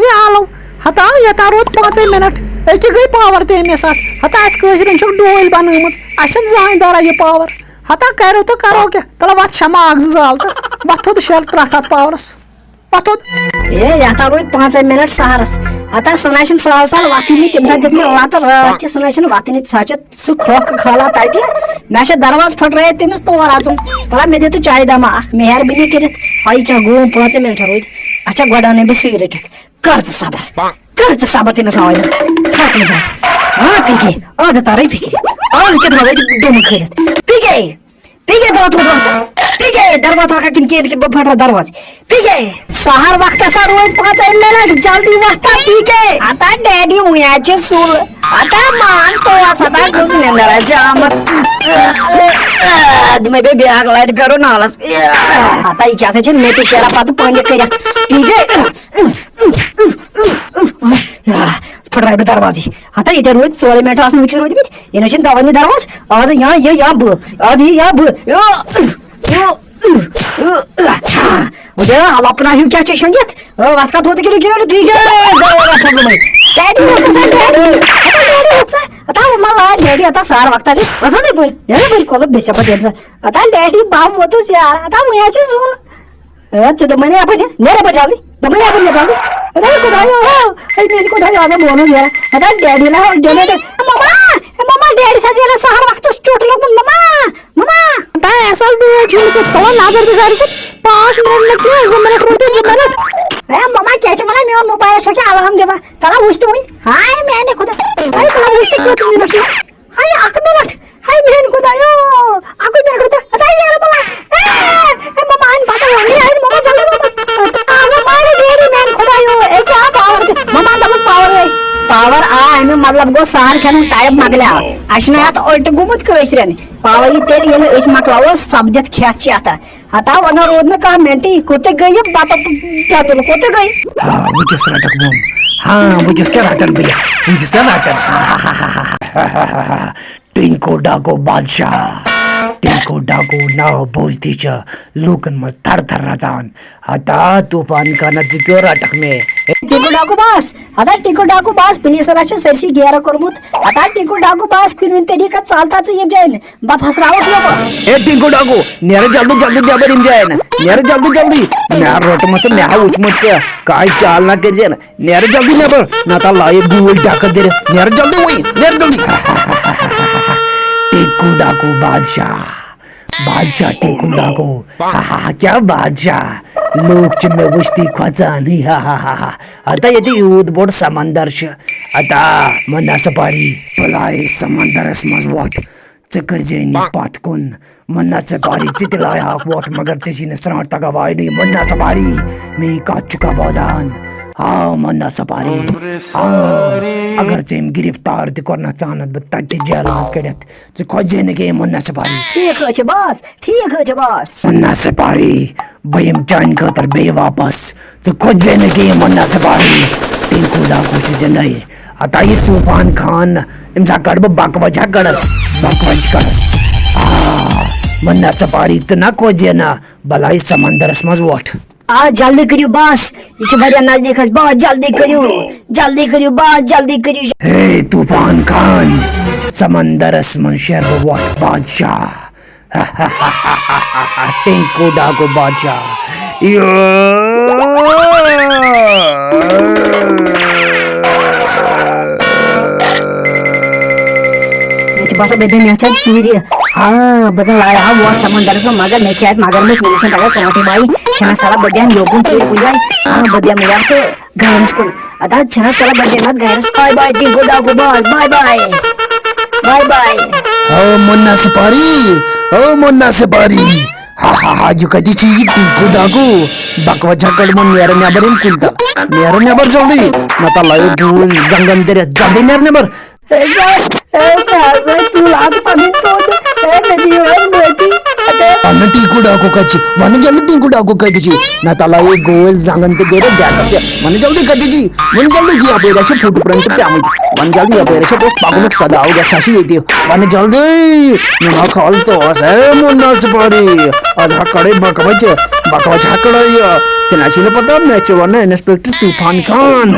आलो हता यता रोत 5 मिनट अके गई पावर तमे साथ हता कशरन डोल बन जहां दरा यह पावर हता करो तो करो क्या तला वत शमा जाल तो वथोद शल त्रट पावरस वथोद यता रोत 5 मिनट सहरस हता सनाशन साल साल वतनी तम सा दिस लत रात सनाशन वतनी सा सह खोख खाला तत मे दरवाज फटराय तमिस तौर अचुन तला मे दे चाय दमा मेहरबानी कर क्या गो 5 मिनट रोत अच्छा गोड़ाने बह सह रटित कर सबर तमिस आवाज हाँ पीके आज तारे फिक्र आज क्या दम खिलत पीके दरवाजा का किनके फटा दरवाज पीके सहर वक्त सा रोज 5 मिनट जल्दी वक्त पीके आता डैडी उयाचे सुल आता मान तो सदा कुछ निंदर जामत मैं बे ब्याग लाइट करो नालस आता ये क्या से मेटी शेरा पात पानी कर पीके फटराय दरवाजे आता ये रोज 4 मिनट आसन विक्स रोज ये नशन दवानी दरवाज आज यहाँ ये यहाँ ब आज ये यहाँ ब मुझे अपना ही क्या चाहिए संगीत बात का थोड़ी किलो किलो ठीक है डैडी होता सर डैडी होता आता मला डैडी आता सार वक्त आले आता नाही पण यार बरी कोल बेसा पटेल आता डैडी बाम होतोस यार आता मुयाचे सुन अच्छा तो मैंने आपण नेरे बजावली तो मैंने आपण बजावली अरे को भाई हे मेरे को भाई आजा बोनो यार आता डैडी ना डैडी मम्मा डैडी सजेला सहर वक्त चोट लग मम्मा ता ऐसा दो झील से तो नजर दिखार को 5 मिनट लगे जमनट रोते जमनट ए मम्मा क्या मला मी मोबाईल सो क्या आलम देवा तला उष्ट हुई हाय मैंने खुदा अरे तला उष्ट कुछ मिनट हाय 8 मिनट हाय मैंने खुदा यो आको मिनट होता अरे यार मला ए मम्मा इन बात होनी है मम्मा जल्दी आजा मारे डैडी मैंने खुदा यो ए क्या पावर मम्मा दबस पावर आ मतलब गो सार खेन टाइम मगल्या अशनात ओल्ट गुमुत कशरन पावर ये तेल ये इस मकलाओ सब्जत खेत आता हता वन रोद न का मेंटी कोते गई बात क्या तो कोते गई हां वो जिस रटक बम हां वो जिस क्या रटन भैया वो जिस रटन टिंको डाको बादशाह टिंको डाको नाव बोलती छ लोकन में थर थर रजान हता तूफान का नजक्यो रटक में टिंको डाको बास हता टिंको डाको बास पुलिस राच सरसी गेरा करमुत हता टिंको डाको बास किन तरीका चालता छ येम जायन बा फसरावत यो ए टिंको डाको नेरे जल्दी जल्दी जबर इम जायन नेरे जल्दी जल्दी मैं रोट मत मैं उच मत काय चाल ना कर जन नेरे जल्दी नेबर ना ता लाए बुल डाक दे नेरे जल्दी वही नेरे जल्दी टिंको डाको बादशाह टिंको डाको क्या बादशाह लोक च मे वस्ती खोचान आता ये यूद बोड समंदर छ आता मना सपारी पलाय समंदरस मज वट चकर जैनी पात कुन मन्ना सपारी चितलाय हाक वट मगर चसी ने सराट तका वाई नहीं मन्ना सपारी मैं का चुका बाजान हाँ मन्ना सपारी हाँ अगर चेम गिरफ्तार ते करना चाहनत बता ते जेल मस कड़त च खोजे ने के मन्ना सपारी ठीक है बॉस मन्ना सपारी बयम चान खतर बे वापस च खोजे ने के मन्ना सपारी टिंको डाको च जंदाई आता ये तूफान खान इमसा कड़ब बकवजा कड़स मन्ना सपारी इतना खोजे ना भलाई समंदरस मज वट आ जल्दी करियो बॉस ये बढ़िया नजदीक है बहुत जल्दी करियो बॉस जल्दी करियो हे तूफान खान समंदरस मन शेर वट बादशाह टिंको डाको बादशाह यो बस बेबे मैं चल सूर्य हाँ बदल लाया हाँ वो समंदर में मगर मैं क्या मगर में मिशन तक सराठी भाई छना साला बढ़िया लोगों से पूजा हाँ बढ़िया मेरा तो गायरस को अदा छना साला बढ़िया मत गायरस बाय बाय टिंको डाको बॉस बाय बाय ओ मुन्ना सपारी हा जो कदी चीज टिंको डाको बकवा झकड़ मन नेर नेबर इन कुलता नेर नेबर जल्दी मता लायो दूल जंगम दे जल्दी नेर नेबर ऐसा तू लात पानी तो मेरी है बेटी अरे अन्न टिकू डाको कच्ची मन जल्दी टिकू डाको कच्ची ना तला ये गोल जांगन ते गेरे डॅकस ते मन जल्दी कच्ची मन जल्दी की अपेराचे फुटप्रिंट पे आमी मन जल्दी अपेराचे पोस्ट पागुनक सदा हो गया साशी येते मन जल्दी ना खाल तो असे मुन्ना सपारी आधा कडे बकवाच हकड़य चनाची ने पता मैच वन इंस्पेक्टर तूफान खान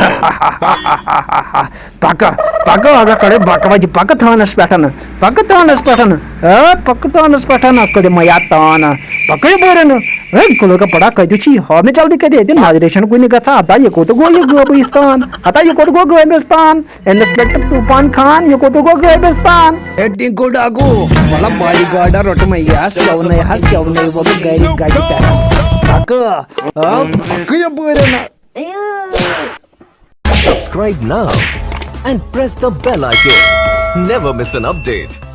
पाका पाका आधा कडे बकवाच पाका थानस पैटर्न पक थानस पैटर्न कडे मया तान पकड़े बोरन ए कुलो का पड़ा कदुची हो में जल्दी कदे दिन नाजरेशन कोई निगचा आता ये को तो गो ये गोबिस्तान आता ये को तो गो गोबिस्तान इंस्पेक्टर तूफान खान ये को तो गो गोबिस्तान हेडिंग को डागो मला बॉडीगार्ड रोट में यास लवने वो गाड़ी pattern Subscribe now and press the bell icon. Never miss an update.